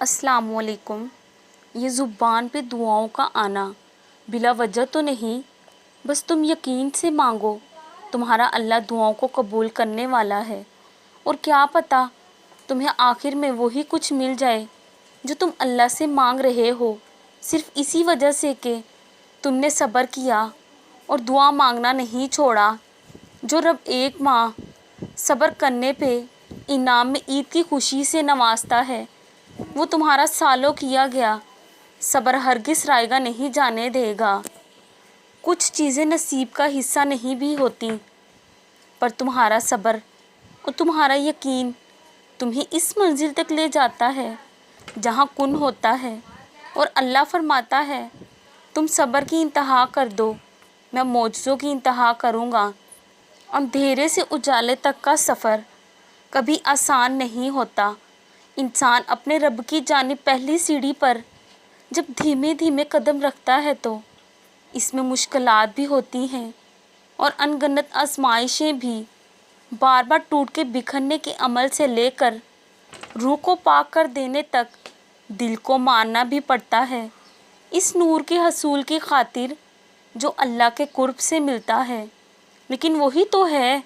السلام علیکم۔ یہ زبان پہ دعاؤں کا آنا بلا وجہ تو نہیں، بس تم یقین سے مانگو، تمہارا اللہ دعاؤں کو قبول کرنے والا ہے۔ اور کیا پتہ تمہیں آخر میں وہی کچھ مل جائے جو تم اللہ سے مانگ رہے ہو، صرف اسی وجہ سے کہ تم نے صبر کیا اور دعا مانگنا نہیں چھوڑا۔ جو رب ایک ماہ صبر کرنے پہ انعام میں عید کی خوشی سے نوازتا ہے، وہ تمہارا سالوں کیا گیا صبر ہرگز رائگاں نہیں جانے دے گا۔ کچھ چیزیں نصیب کا حصہ نہیں بھی ہوتی، پر تمہارا صبر اور تمہارا یقین تمہیں اس منزل تک لے جاتا ہے جہاں کن ہوتا ہے، اور اللہ فرماتا ہے تم صبر کی انتہا کر دو، میں معجزوں کی انتہا کروں گا۔ اندھیرے سے اجالے تک کا سفر کبھی آسان نہیں ہوتا۔ انسان اپنے رب کی جانب پہلی سیڑھی پر جب دھیمے دھیمے قدم رکھتا ہے تو اس میں مشکلات بھی ہوتی ہیں اور ان گنت آزمائشیں بھی، بار بار ٹوٹ کے بکھرنے کے عمل سے لے کر روح کو پاک کر دینے تک دل کو مارنا بھی پڑتا ہے اس نور کے حصول کی خاطر جو اللہ کے قرب سے ملتا ہے۔ لیکن وہی تو ہے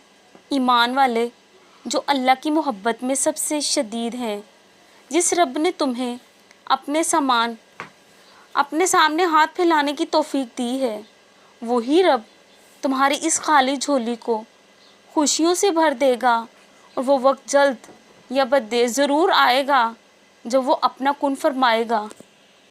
ایمان والے جو اللہ کی محبت میں سب سے شدید ہیں۔ جس رب نے تمہیں اپنے سامنے ہاتھ پھیلانے کی توفیق دی ہے، وہی رب تمہاری اس خالی جھولی کو خوشیوں سے بھر دے گا، اور وہ وقت جلد یا بدیر ضرور آئے گا جب وہ اپنا کن فرمائے گا۔